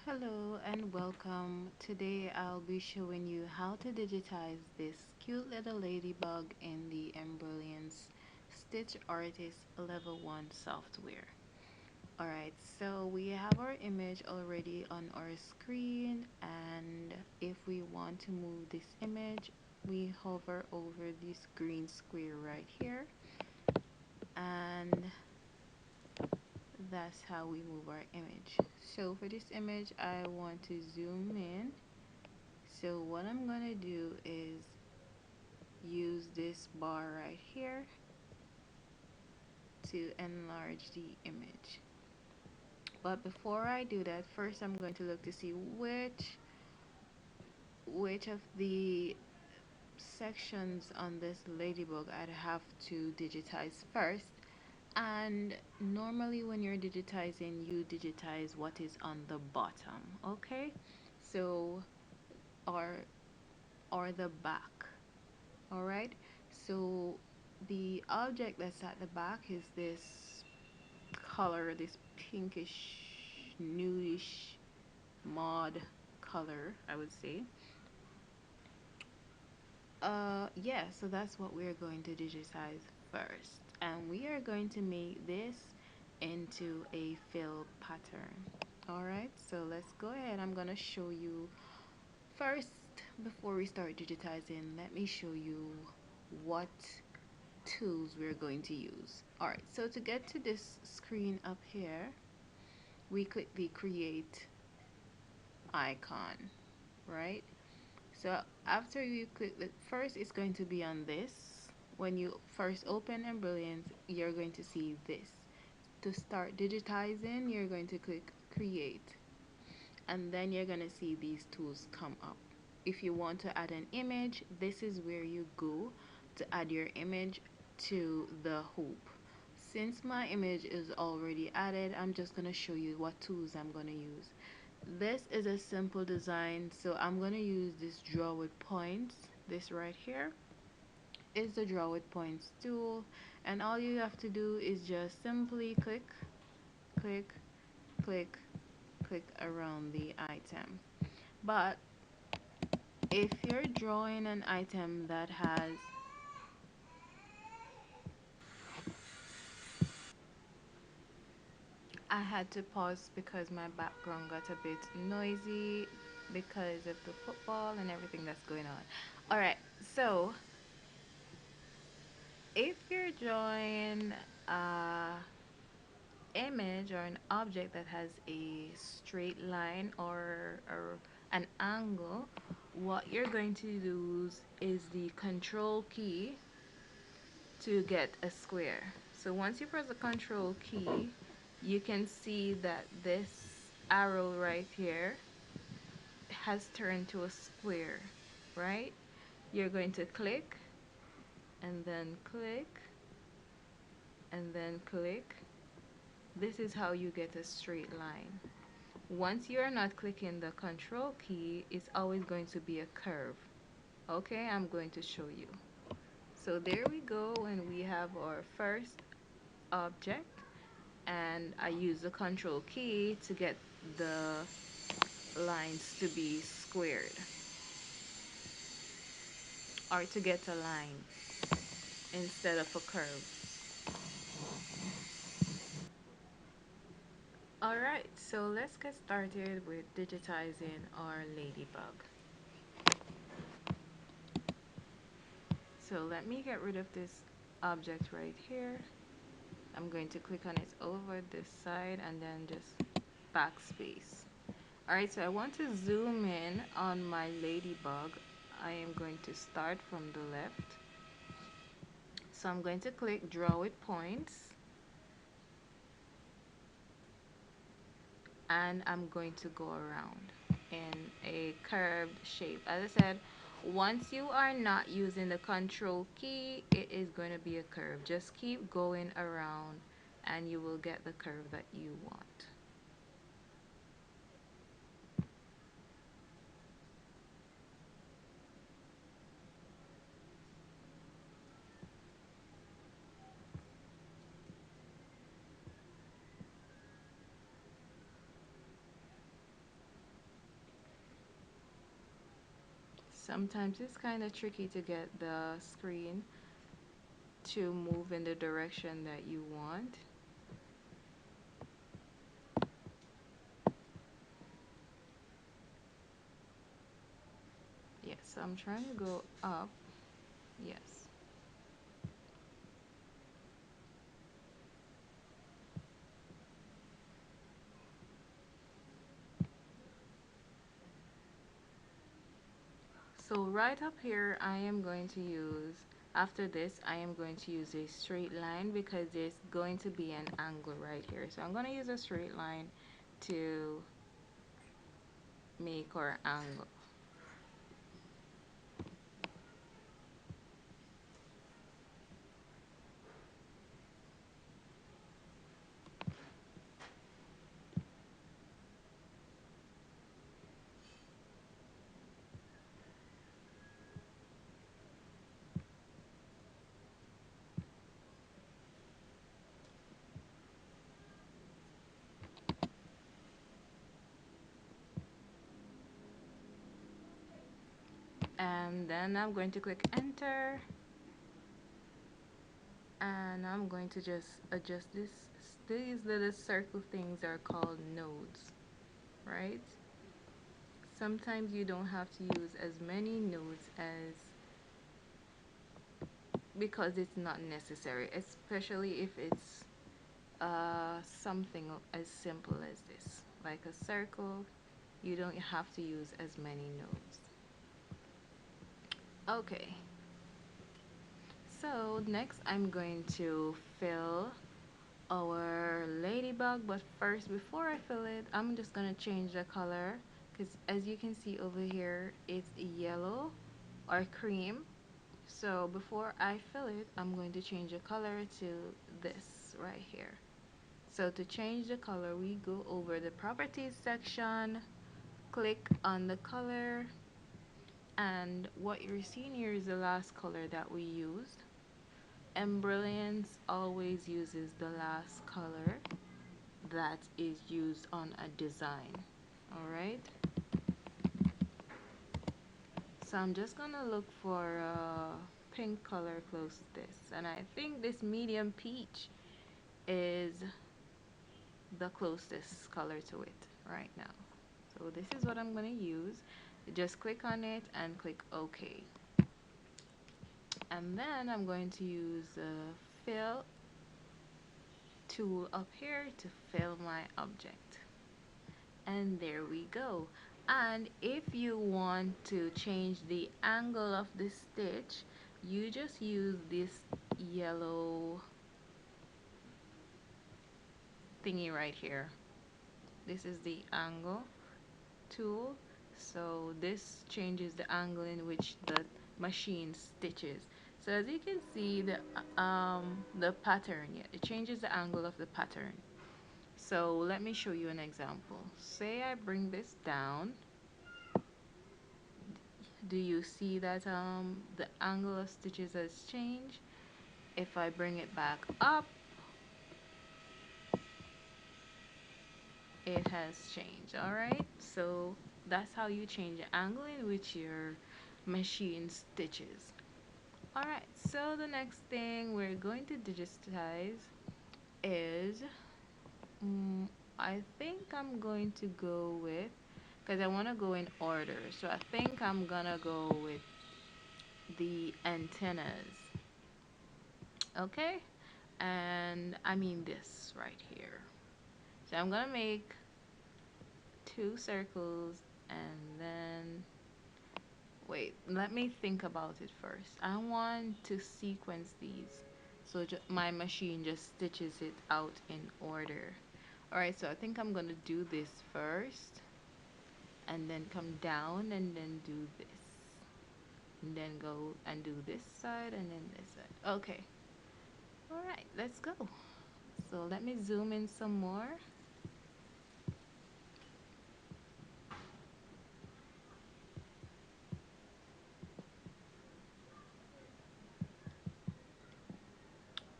Hello and welcome. Today I'll be showing you how to digitize this cute little ladybug in the Embrilliance Stitch Artist Level 1 software. Alright, so we have our image already on our screen, and if we want to move this image, we hover over this green square right here, and that's how we move our image. So for this image I want to zoom in. So what I'm gonna do is use this bar right here to enlarge the image. But before I do that, first I'm going to look to see which of the sections on this ladybug I'd have to digitize first. And normally when you're digitizing, you digitize what is on the bottom, okay? So or or the back. All right, so the object that's at the back is this color, this pinkish nudish mod color, I would say. Yeah, so that's what we're going to digitize first, and we are going to make this into a fill pattern. All right, so let's go ahead. I'm gonna show you first. Before we start digitizing, let me show you what tools we're going to use. Alright, so to get to this screen up here, we click the create icon, right? So after you click the first, it's going to be on this. When you first open Embrilliance, you're going to see this. To start digitizing, you're going to click create, and then you're going to see these tools come up. If you want to add an image, this is where you go to add your image to the hoop. Since my image is already added, I'm just going to show you what tools I'm going to use. This is a simple design, so I'm going to use this draw with points. This right here is the draw with points tool, and all you have to do is just simply click, click, click, click around the item. But if you're drawing an item that has I had to pause because my background got a bit noisy because of the football and everything that's going on. Alright, so if you're drawing a image or an object that has a straight line or an angle, what you're going to use is the control key to get a square. So once you press the control key, you can see that this arrow right here has turned to a square, right? You're going to click and then click and then click. This is how you get a straight line. Once you're not clicking the control key, it's always going to be a curve. Okay, I'm going to show you. So there we go, and we have our first object, and I use the control key to get the lines to be squared, or to get a line instead of a curve. Alright, so let's get started with digitizing our ladybug. So let me get rid of this object right here. I'm going to click on it over this side and then just backspace. Alright, so I want to zoom in on my ladybug. I am going to start from the left. So I'm going to click draw with points, and I'm going to go around in a curved shape. As I said, once you are not using the control key, it is going to be a curve. Just keep going around and you will get the curve that you want. Sometimes it's kind of tricky to get the screen to move in the direction that you want. Yes, so I'm trying to go up. Yes. So right up here, I am going to use, after this, I am going to use a straight line because there's going to be an angle right here. So I'm going to use a straight line to make our angle. And then I'm going to click enter, and I'm going to just adjust this. These little circle things are called nodes, right? Sometimes you don't have to use as many nodes as, because it's not necessary, especially if it's something as simple as this, like a circle. You don't have to use as many nodes. Okay, so next I'm going to fill our ladybug, but first, before I fill it, I'm just gonna change the color, because as you can see over here, it's yellow or cream. So before I fill it, I'm going to change the color to this right here. So to change the color, we go over the properties section, click on the color, and what you're seeing here is the last color that we used. Embrilliance always uses the last color that is used on a design. Alright, so I'm just gonna look for a pink color close to this, and I think this medium peach is the closest color to it right now. So this is what I'm gonna use. Just click on it and click OK. And then I'm going to use the fill tool up here to fill my object. And there we go. And if you want to change the angle of the stitch, you just use this yellow thingy right here. This is the angle tool. So this changes the angle in which the machine stitches. So as you can see, the pattern, yeah, it changes the angle of the pattern. So let me show you an example. Say I bring this down. Do you see that the angle of stitches has changed? If I bring it back up, it has changed. All right, so that's how you change the angle in which your machine stitches. All right, so the next thing we're going to digitize is, I think I'm going to go with, because I want to go in order, so I think I'm gonna go with the antennas. Okay, and I mean this right here. So I'm gonna make two circles, and then wait, let me think about it first. I want to sequence these, so my machine just stitches it out in order. Alright, so I think I'm gonna do this first, and then come down, and then do this, and then go and do this side, and then this side. Okay, alright, let's go. So let me zoom in some more.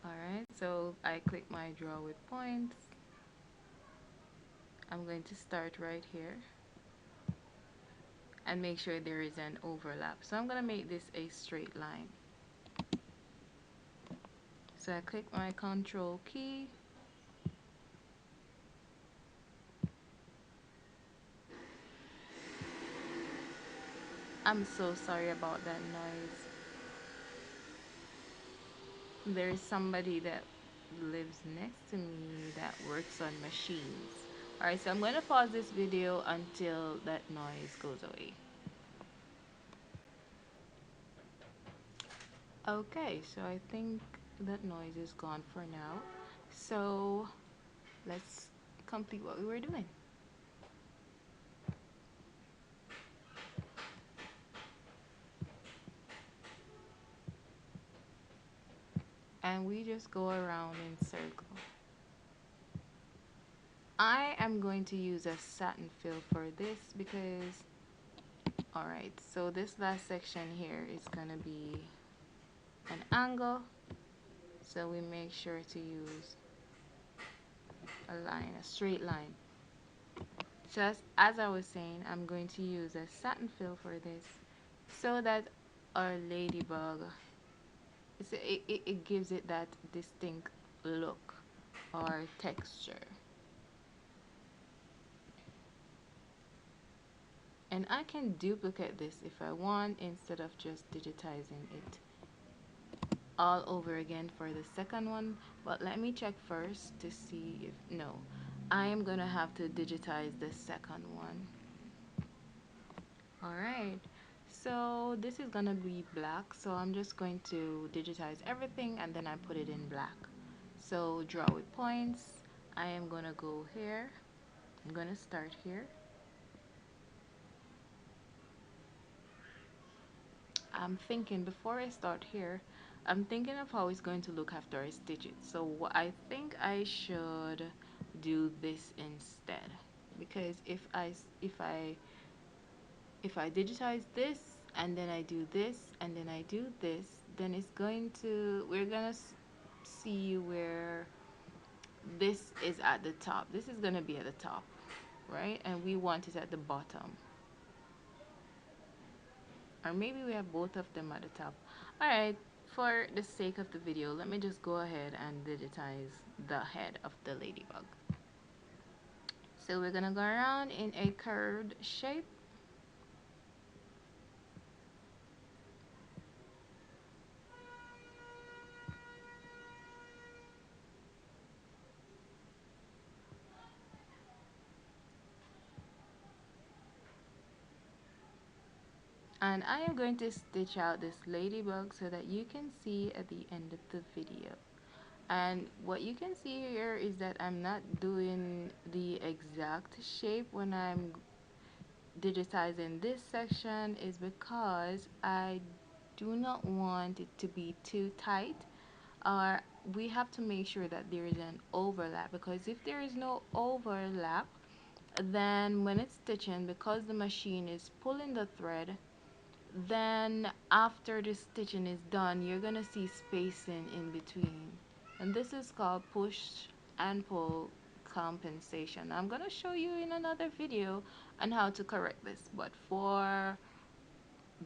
Alright, so I click my draw with points. I'm going to start right here. and make sure there is an overlap. So I'm going to make this a straight line. So I click my control key. I'm so sorry about that noise. There is somebody that lives next to me that works on machines. Alright, so I'm going to pause this video until that noise goes away. Okay, so I think that noise is gone for now. So let's complete what we were doing. And we just go around in circle. I am going to use a satin fill for this because, alright, so this last section here is going to be an angle. So we make sure to use a line, a straight line. Just as I was saying, I'm going to use a satin fill for this so that our ladybug, it gives it that distinct look or texture. And I can duplicate this if I want instead of just digitizing it all over again for the second one. But let me check first to see if, no, I am gonna have to digitize the second one. Alright, so this is gonna be black, so I'm just going to digitize everything and then I put it in black. So draw with points. I am gonna go here. I'm gonna start here. I'm thinking before I start here, I'm thinking of how it's going to look after I stitch it. So what I think I should do this instead, because if I digitize this and then I do this and then I do this, then it's going to, we're gonna see where this is at the top. This is gonna be at the top, right? And we want it at the bottom. Or maybe we have both of them at the top. Alright, for the sake of the video, let me just go ahead and digitize the head of the ladybug. So we're gonna go around in a curved shape. And I am going to stitch out this ladybug so that you can see at the end of the video. And what you can see here is that I'm not doing the exact shape when I'm digitizing this section, is because I do not want it to be too tight, or we have to make sure that there is an overlap, because if there is no overlap, then when it's stitching, because the machine is pulling the thread, then after the stitching is done, you're gonna see spacing in between, and this is called push and pull compensation. I'm gonna show you in another video on how to correct this, but for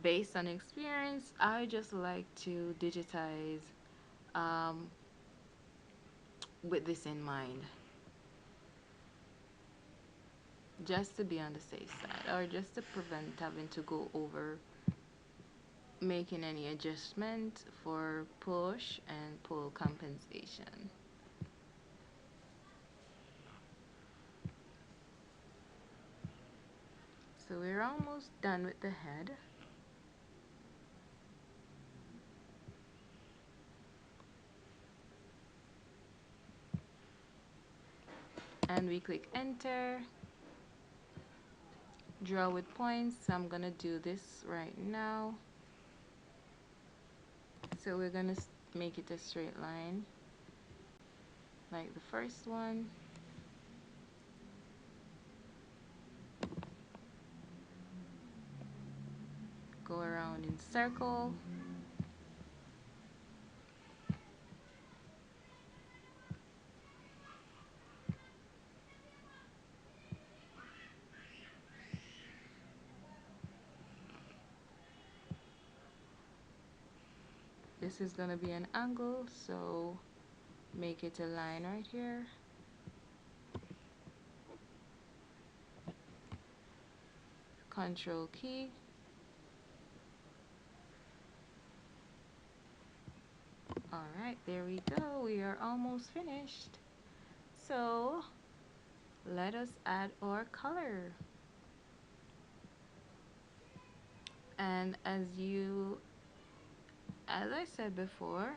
based on experience, I just like to digitize um, with this in mind, just to be on the safe side, or just to prevent having to go over making any adjustment for push and pull compensation. So we're almost done with the head. And we click enter, draw with points. So I'm gonna do this right now. So we're gonna make it a straight line like the first one. Go around in circle. this is gonna be an angle, so make it a line right here. Control key. Alright, there we go. We are almost finished. So let us add our color. And as I said before,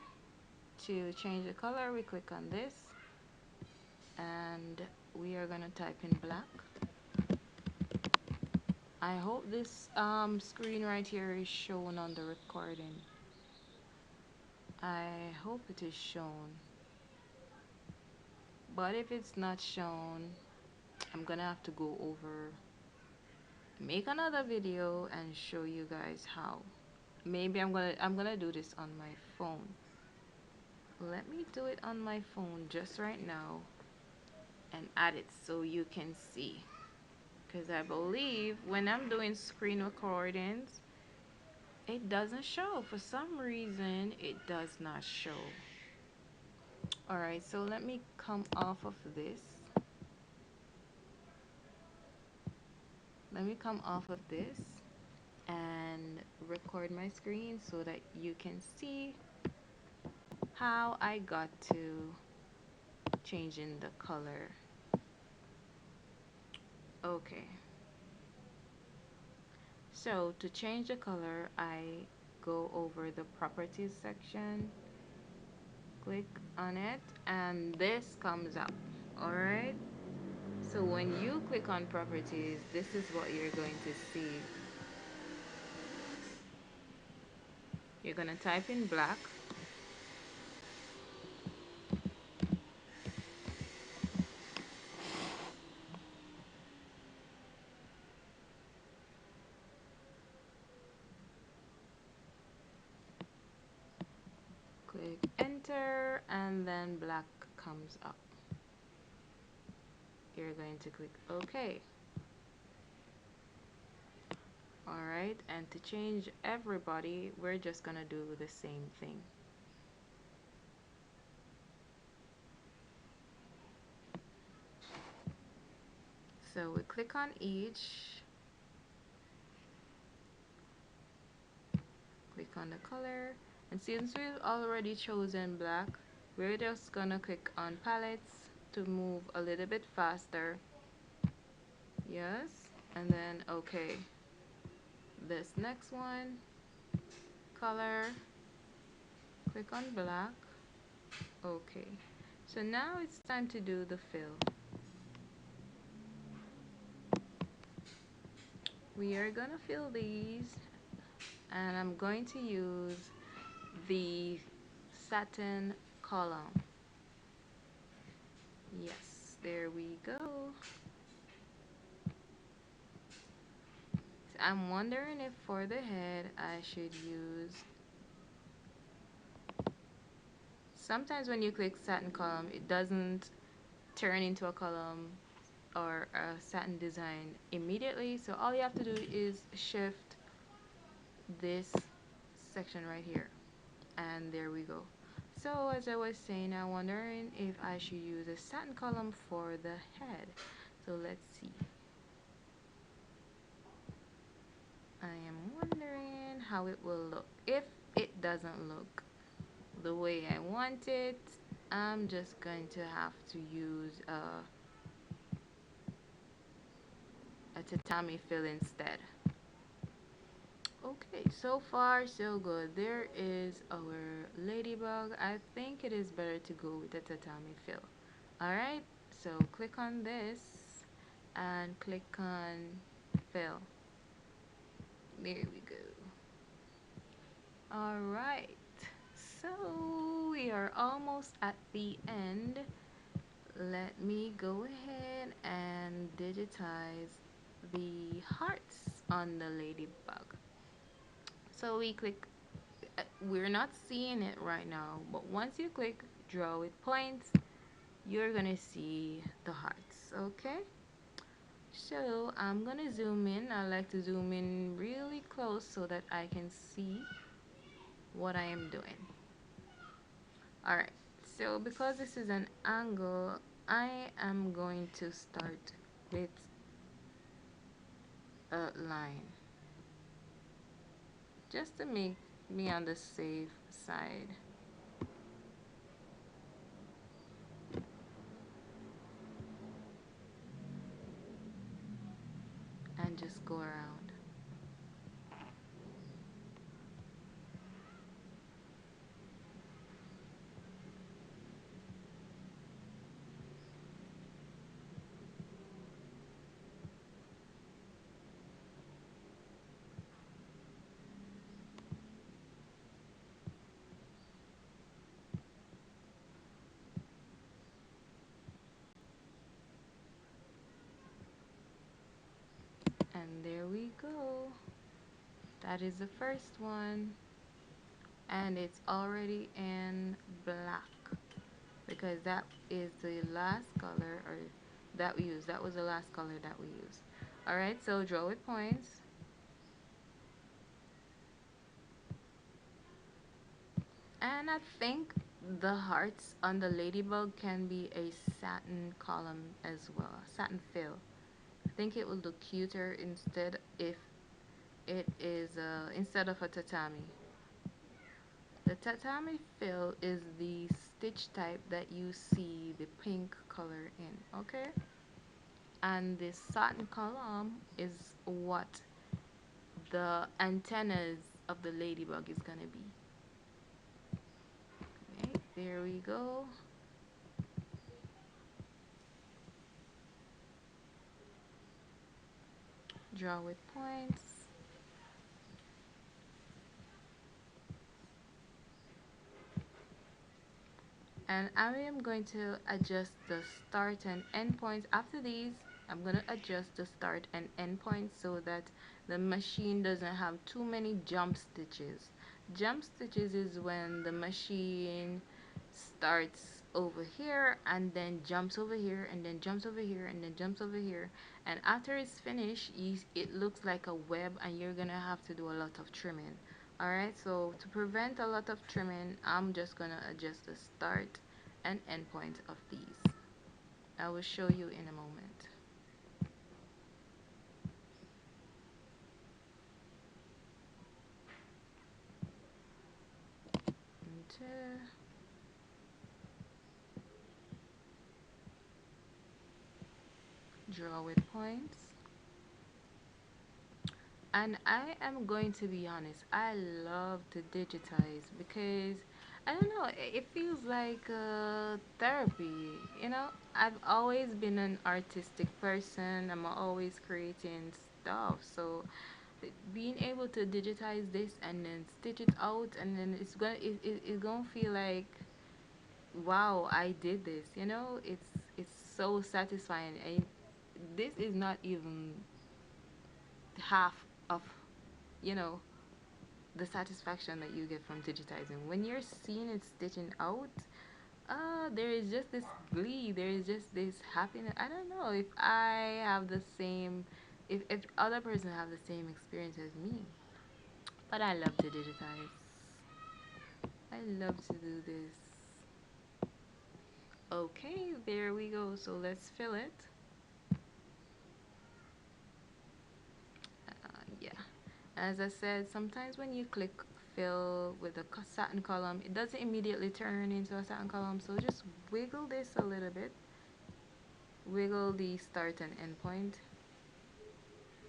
to change the color, we click on this and we are gonna type in black. I hope this screen right here is shown on the recording. I hope it is shown. But if it's not shown, I'm gonna have to go over, make another video and show you guys how. Maybe I'm gonna do this on my phone. Let me do it on my phone just right now and add it so you can see. Because I believe when I'm doing screen recordings, it doesn't show. For some reason, it does not show. Alright, so let me come off of this. Let me come off of this and record my screen so that you can see how I got to changing the color. Okay. So to change the color, I go over the properties section, click on it, and this comes up. Alright? So when you click on properties, this is what you're going to see. You're going to type in black. Click enter and then black comes up. You're going to click OK. Alright, and to change everybody, we're just going to do the same thing. So we click on each, click on the color, and since we've already chosen black, we're just gonna click on palettes to move a little bit faster. Yes, and then okay. This next one, color, click on black. Okay, so now it's time to do the fill. We are gonna fill these, and I'm going to use the satin column. Yes, there we go. So I'm wondering if for the head I should use, sometimes when you click satin column, it doesn't turn into a column or a satin design immediately. So all you have to do is shift this section right here, and there we go. So as I was saying, I'm wondering if I should use a satin column for the head. So let's see. I am wondering how it will look. If it doesn't look the way I want it, I'm just going to have to use a tatami fill instead. Okay, so far so good. There is our ladybug. I think it is better to go with the tatami fill. Alright, so click on this and click on fill. There we go. Alright, so we are almost at the end. Let me go ahead and digitize the hearts on the ladybug. So we click, we're not seeing it right now, but once you click draw with points, you're gonna see the hearts. Okay, so I'm gonna zoom in. I like to zoom in really close so that I can see what I am doing. Alright, so because this is an angle, I am going to start with a line just to make me on the safe side, and just go around. And there we go. That is the first one. And it's already in black because that is the last color or that we used. That was the last color that we used. Alright, so draw with points. And I think the hearts on the ladybug can be a satin column as well, satin fill. I think it will look cuter instead if it is instead of a tatami. The tatami fill is the stitch type that you see the pink color in, okay? And the satin column is what the antennas of the ladybug is gonna be. Okay, there we go. Draw with points. And I am going to adjust the start and end points. After these, I'm going to adjust the start and end points so that the machine doesn't have too many jump stitches. Jump stitches is when the machine starts over here and then jumps over here and then jumps over here and then jumps over here, and after it's finished it looks like a web and you're gonna have to do a lot of trimming. Alright, so to prevent a lot of trimming, I'm just gonna adjust the start and end point of these. I will show you in a moment. And, draw with points. And I am going to be honest, I love to digitize because I don't know, it feels like therapy. You know, I've always been an artistic person, I'm always creating stuff. So being able to digitize this and then stitch it out, and then it's gonna feel like, wow, I did this. You know, it's so satisfying. And this is not even half of, you know, the satisfaction that you get from digitizing. When you're seeing it stitching out, there is just this glee, there is just this happiness. I don't know if I have the same, if other person have the same experience as me, but I love to digitize. I love to do this. Okay, there we go. So let's fill it. Yeah. As I said, sometimes when you click fill with a satin column, it doesn't immediately turn into a satin column. So just wiggle this a little bit. Wiggle the start and end point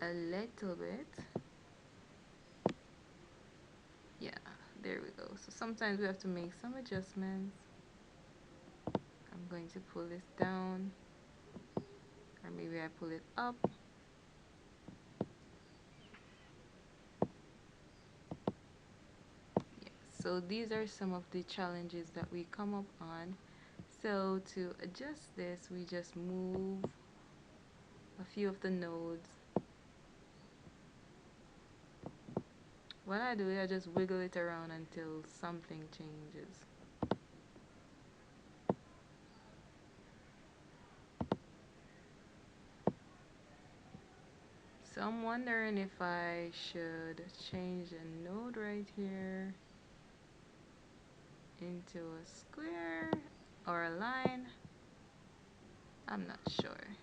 a little bit. Yeah, there we go. So sometimes we have to make some adjustments. I'm going to pull this down, or maybe I pull it up. Yeah. So these are some of the challenges that we come up on. So to adjust this, we just move a few of the nodes. What I do is I just wiggle it around until something changes. So I'm wondering if I should change the node right here. into a square or a line. I'm not sure.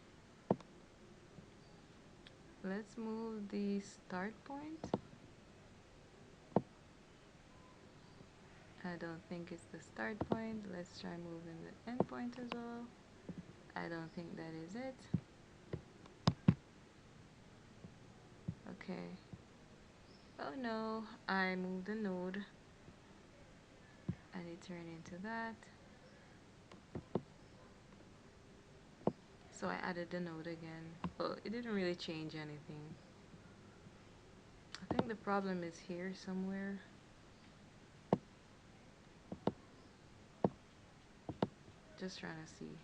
Let's move the start point. I don't think it's the start point. Let's try moving the end point as well. I don't think that is it. Okay. Oh no, I moved the node and it turned into that. So I added the node again. Oh, it didn't really change anything. I think the problem is here somewhere. Just trying to see.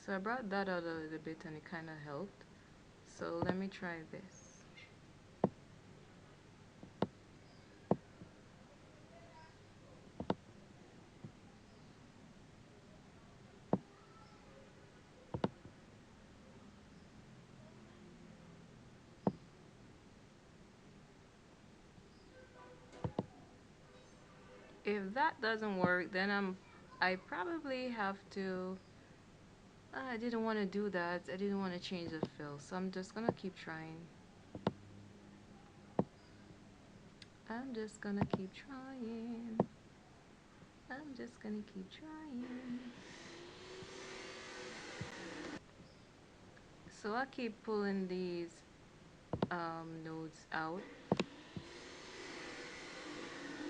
So I brought that out a little bit and it kind of helped. So let me try this. If that doesn't work, then I probably have to. I didn't want to do that. I didn't want to change the fill, so I'm just gonna keep trying. I'm just gonna keep trying. I'm just gonna keep trying. So I keep pulling these nodes out.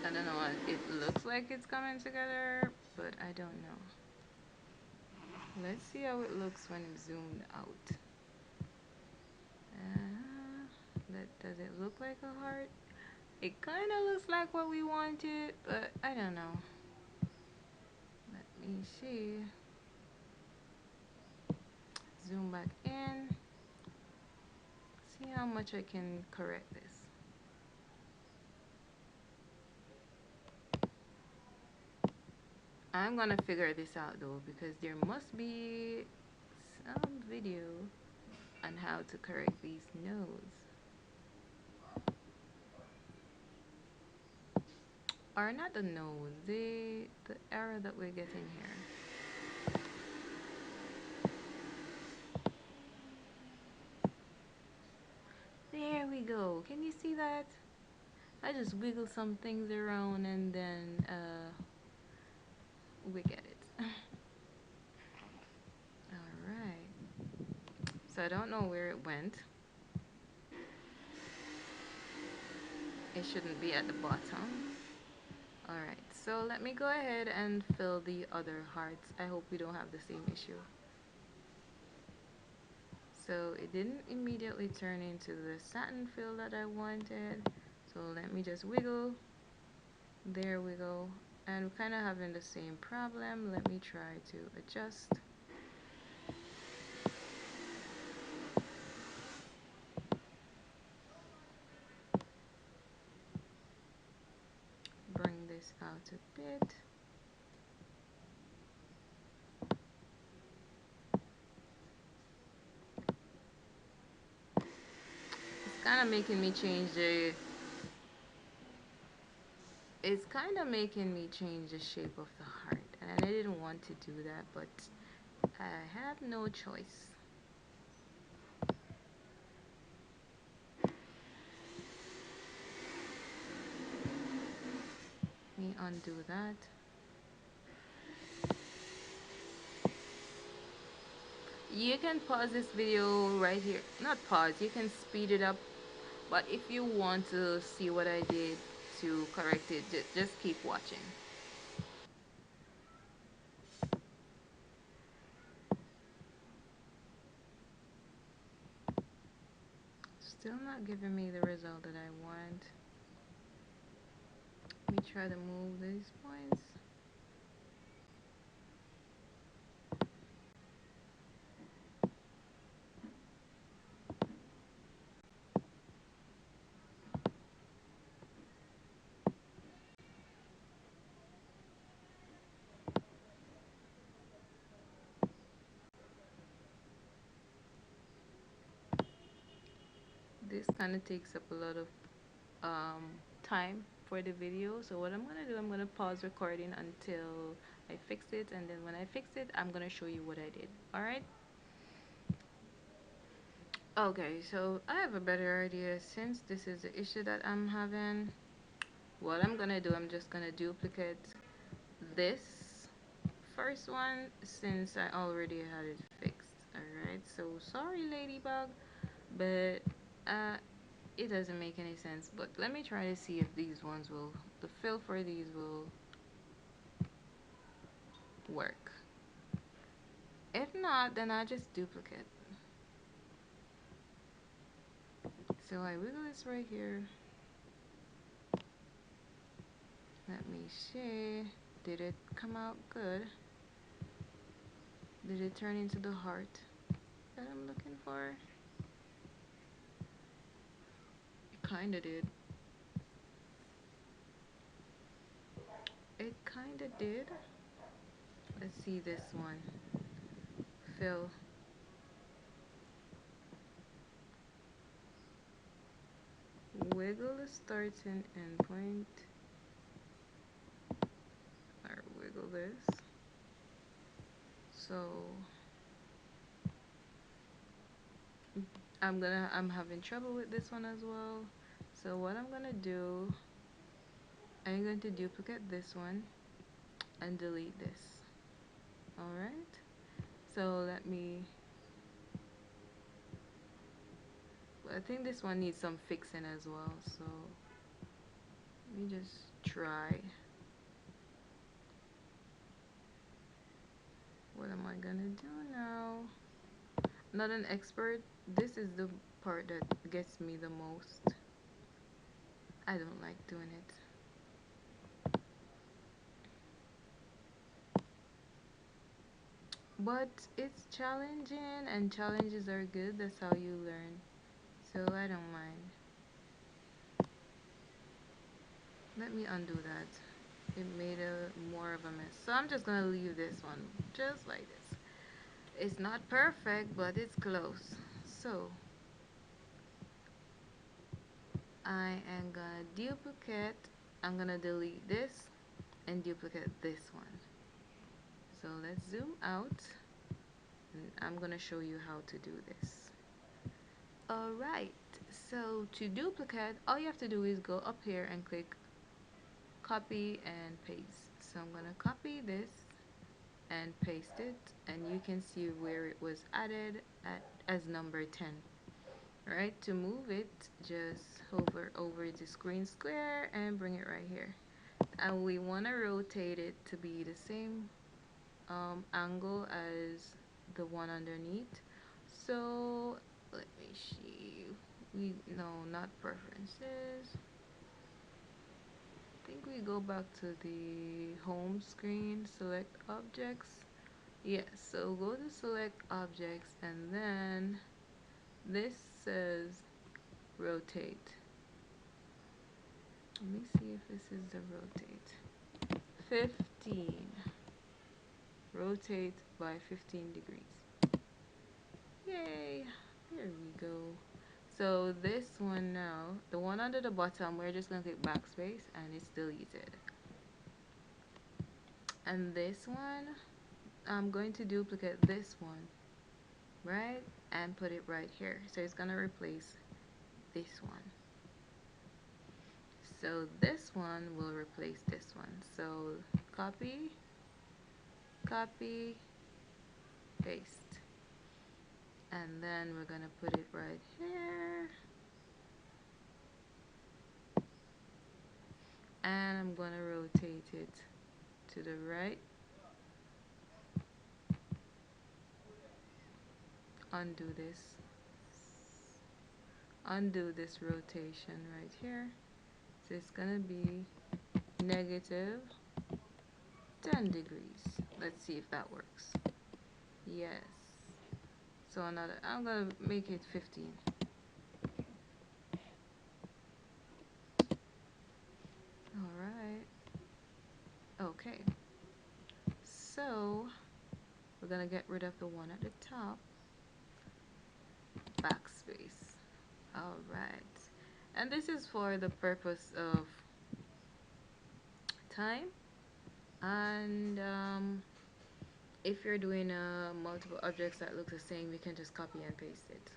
I don't know. It looks like it's coming together, but I don't know. Let's see how it looks when zoomed out. Does it look like a heart? It kind of looks like what we wanted, but I don't know. Let me see. Zoom back in. See how much I can correct this. I'm gonna figure this out though, because there must be some video on how to correct these nodes. Or not the node, the error that we're getting here. There we go. Can you see that? I just wiggle some things around and then we get it. Alright. So I don't know where it went. It shouldn't be at the bottom. Alright, so let me go ahead and fill the other hearts. I hope we don't have the same issue. So it didn't immediately turn into the satin fill that I wanted. So let me just wiggle. There we go. And we're kind of having the same problem. Let me try to adjust. Bring this out a bit. It's kind of making me change the shape of the heart, and I didn't want to do that, but I have no choice. Let me undo that. You can pause this video right here. Not pause, you can speed it up, but if you want to see what I did to correct it, just keep watching. Still not giving me the result that I want. Let me try to move these points. this kind of takes up a lot of um, time for the video. So what I'm gonna do, I'm gonna pause recording until I fix it, and then when I fix it, I'm gonna show you what I did. All right. Okay, so I have a better idea. Since this is the issue that I'm having, what I'm gonna do, I'm just gonna duplicate this first one since I already had it fixed. Alright, so sorry Ladybug, but it doesn't make any sense. But let me try to see if these ones will, the fill for these will work. If not, then I just duplicate. So I wiggle this right here. Let me see. Did it come out good? Did it turn into the heart that I'm looking for? It kinda did. It kinda did. Let's see this one. Fill. Wiggle the starting end point. Or wiggle this. So I'm having trouble with this one as well. So what I'm gonna do, I'm going to duplicate this one and delete this. Alright. So let me, I think this one needs some fixing as well. So let me just try. What am I gonna do now? Not an expert. This is the part that gets me the most. I don't like doing it. But it's challenging, and challenges are good. That's how you learn. So I don't mind. Let me undo that. It made a more of a mess. So I'm just gonna leave this one just like this. It's not perfect, but it's close. So I am gonna duplicate. I'm gonna delete this and duplicate this one. So let's zoom out, and I'm gonna show you how to do this. Alright, so to duplicate, all you have to do is go up here and click copy and paste. So I'm gonna copy this and paste it, and you can see where it was added as number 10. Alright, to move it, just hover over the screen square and bring it right here. And we want to rotate it to be the same angle as the one underneath. So let me see. No, not preferences. I think we go back to the home screen, select objects. Yes, so go to select objects, and then this says rotate. Let me see if this is the rotate. 15. Rotate by 15 degrees. Yay! There we go. So this one now, the one under the bottom, we're just going to click backspace and it's deleted. And this one, I'm going to duplicate this one, right? And put it right here. So it's going to replace this one. So this one will replace this one. So copy, copy, paste. And then we're going to put it right here. And I'm going to rotate it to the right. Undo this. Undo this rotation right here. So it's going to be negative 10 degrees. Let's see if that works. Yes. So another, I'm going to make it 15. Alright. Okay. So we're going to get rid of the one at the top. Backspace. All right. And this is for the purpose of time. And if you're doing multiple objects that look the same, you can just copy and paste it.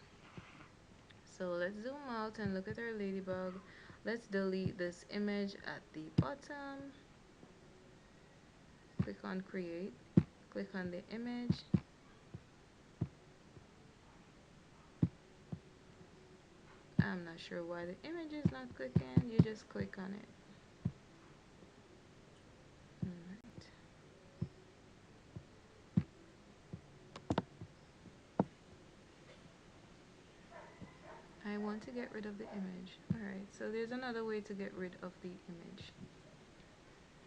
So let's zoom out and look at our ladybug. Let's delete this image at the bottom. Click on create. Click on the image. I'm not sure why the image is not clicking. You just click on it. Alright. I want to get rid of the image. Alright, so there's another way to get rid of the image.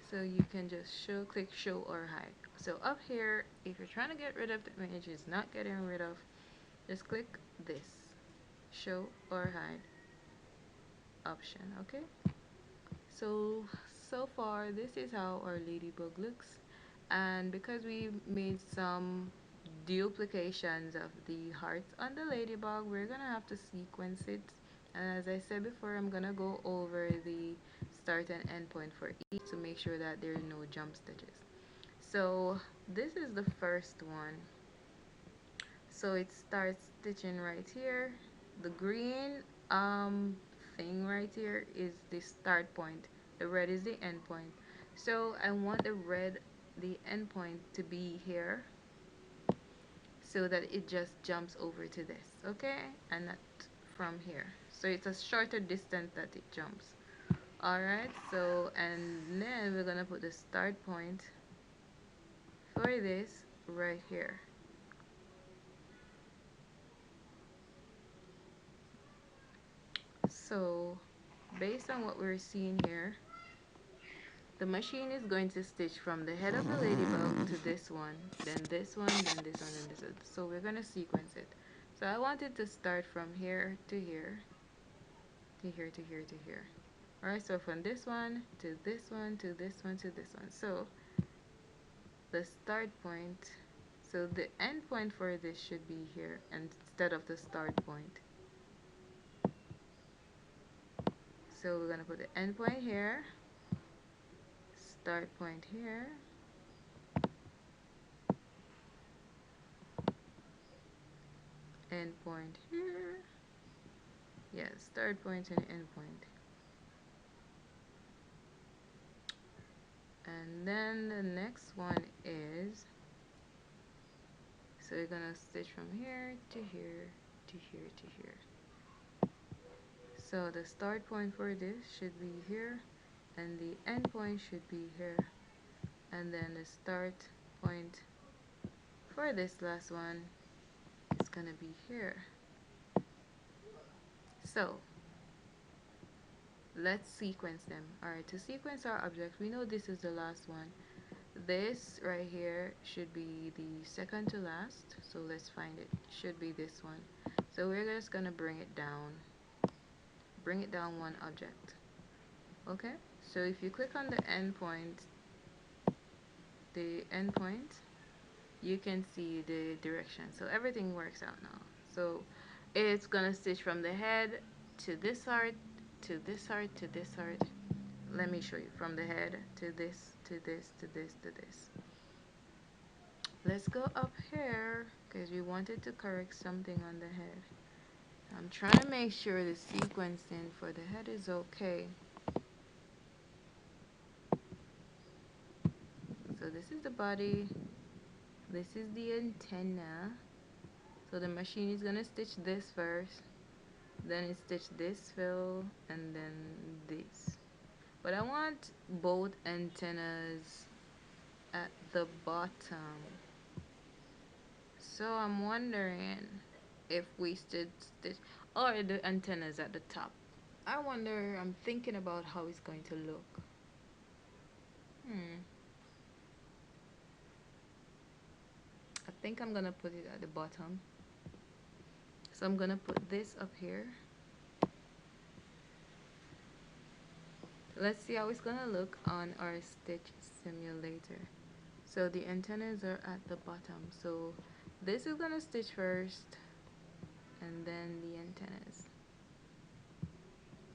So you can just click show or hide. So up here, if you're trying to get rid of the image it's not getting rid of, just click this show or hide option. Okay, so far this is how our ladybug looks, and because we made some duplications of the heart on the ladybug, we're gonna have to sequence it. And as I said before, I'm gonna go over the start and end point for each to make sure that there are no jump stitches. So this is the first one. So it starts stitching right here. The green thing right here is the start point. The red is the end point. So I want the end point to be here so that it just jumps over to this, okay? And not from here. So it's a shorter distance that it jumps. Alright, so and then we're gonna put the start point for this right here. So based on what we're seeing here, the machine is going to stitch from the head of the ladybug to this one, then this one, then this one, then this one. So we're going to sequence it. So I want it to start from here to here, to here, to here, to here. Alright, so from this one to this one to this one to this one. So the start point, so the end point for this should be here instead of the start point. So we're going to put the end point here, start point here, end point here. Yes, start point and end point. And then the next one is, so you're gonna stitch from here to here to here to here. So the start point for this should be here and the end point should be here, and then the start point for this last one is gonna be here. So let's sequence them. Alright, to sequence our objects, we know this is the last one. This right here should be the second to last, so let's find it. Should be this one. So we're just gonna bring it down one object. Okay, so if you click on the end point, you can see the direction, so everything works out now. So it's gonna stitch from the head to this heart to this heart to this heart. Let me show you from the head to this to this to this to this. Let's go up here because we wanted to correct something on the head. I'm trying to make sure the sequencing for the head is okay. So this is the body, this is the antenna. So the machine is gonna stitch this first, then it stitch this fill, and then this. But I want both antennas at the bottom. So I'm wondering if we stitch, or the antennas at the top. I wonder, I'm thinking about how it's going to look. I think I'm gonna put it at the bottom. So I'm gonna put this up here. Let's see how it's gonna look on our stitch simulator. So the antennas are at the bottom. So this is gonna stitch first and then the antennas.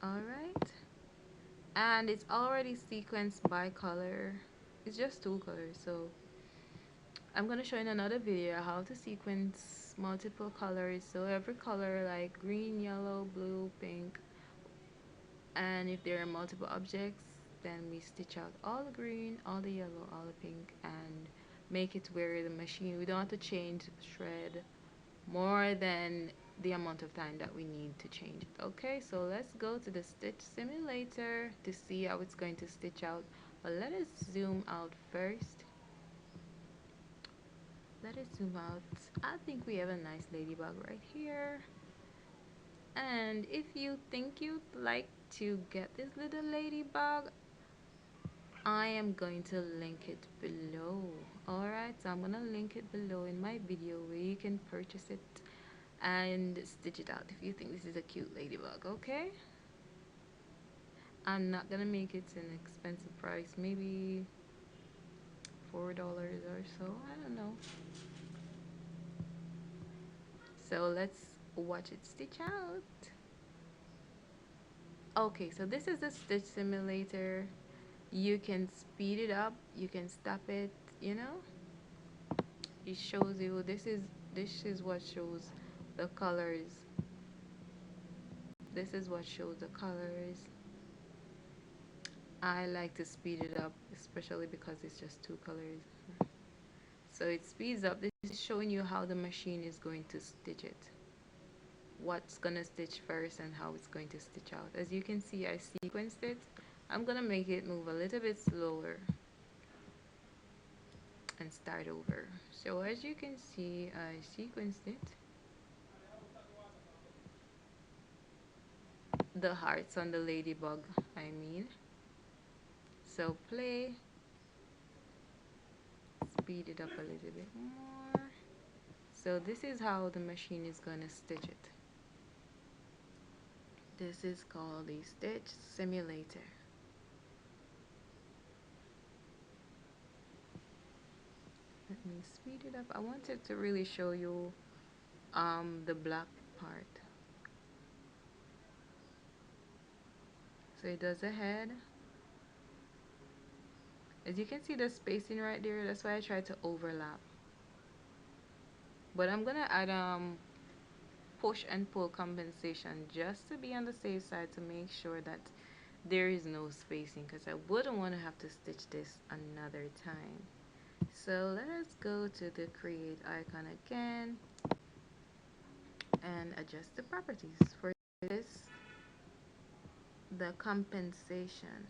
All right, and it's already sequenced by color. It's just two colors, so I'm gonna show in another video how to sequence multiple colors. So every color like green, yellow, blue, pink, and if there are multiple objects, then we stitch out all the green, all the yellow, all the pink, and make it where the machine, we don't have to change thread more than the amount of time that we need to change it. Okay, so let's go to the stitch simulator to see how it's going to stitch out. But let us zoom out first. Let us zoom out. I think we have a nice ladybug right here. And if you think you'd like to get this little ladybug, I am going to link it below. Alright, so I'm gonna link it below in my video where you can purchase it and stitch it out if you think this is a cute ladybug. Okay, I'm not gonna make it an expensive price, maybe $4 or so, I don't know. So let's watch it stitch out. Okay, so this is the stitch simulator. You can speed it up, you can stop it, you know. It shows you, this is what shows the colors. This is what shows the colors. I like to speed it up, especially because it's just two colors. So it speeds up. This is showing you how the machine is going to stitch it. What's gonna stitch first and how it's going to stitch out. As you can see, I sequenced it. I'm gonna make it move a little bit slower and start over. So as you can see, I sequenced it. The hearts on the ladybug, I mean. So play, speed it up a little bit more. So this is how the machine is gonna stitch it. This is called the stitch simulator. Let me speed it up. I wanted to really show you the black part. So it does a head. As you can see the spacing right there, that's why I tried to overlap. But I'm gonna add push and pull compensation just to be on the safe side, to make sure that there is no spacing, because I wouldn't want to have to stitch this another time. So let us go to the create icon again and adjust the properties. For this, the compensation.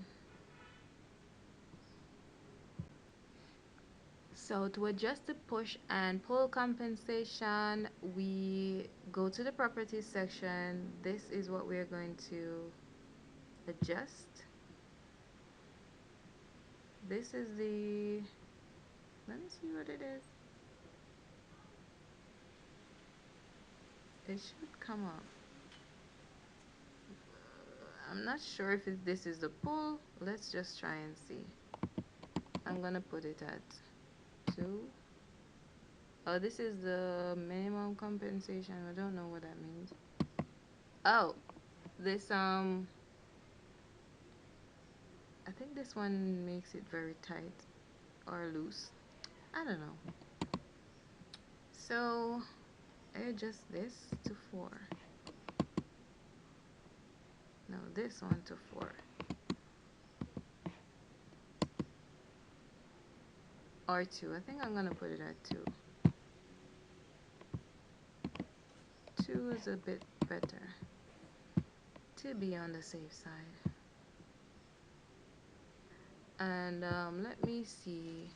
So to adjust the push and pull compensation, we go to the properties section. This is what we're going to adjust. This is the, let me see what it is. It should come up. I'm not sure if this is the pull. Let's just try and see. I'm gonna put it at 2. Oh, this is the minimum compensation. I don't know what that means. Oh, this I think this one makes it very tight or loose. I don't know. So I adjust this to 4. No, this one to 4. Or 2. I think I'm gonna put it at 2. 2 is a bit better, to be on the safe side. And let me see.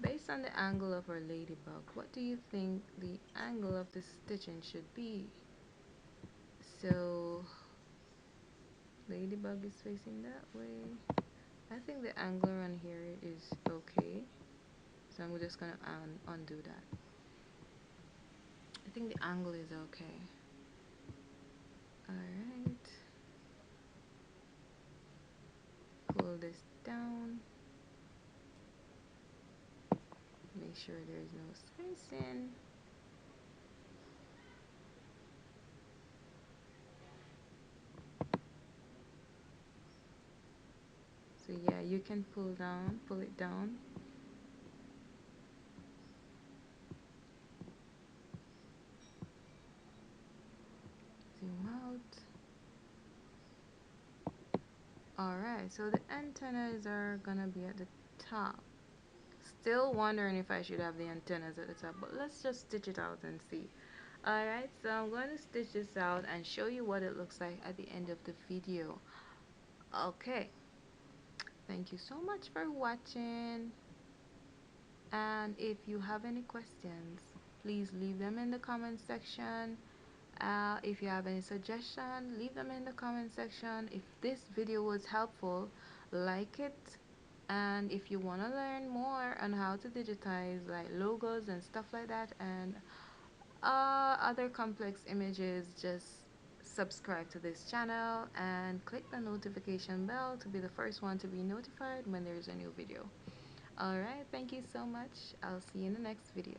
Based on the angle of our ladybug, what do you think the angle of the stitching should be? So ladybug is facing that way. I think the angle on here is okay. So I'm just gonna undo that. I think the angle is okay. Alright. Pull this down. Make sure there's no spacing. you can pull it down. Zoom out. Alright, so the antennas are gonna be at the top. Still wondering if I should have the antennas at the top, but let's just stitch it out and see. Alright, so I'm going to stitch this out and show you what it looks like at the end of the video. Okay, thank you so much for watching, and if you have any questions, please leave them in the comment section. If you have any suggestion, leave them in the comment section. If this video was helpful, like it. And if you want to learn more on how to digitize like logos and stuff like that, and other complex images, just subscribe to this channel and click the notification bell to be the first one to be notified when there's a new video. Alright, thank you so much. I'll see you in the next video.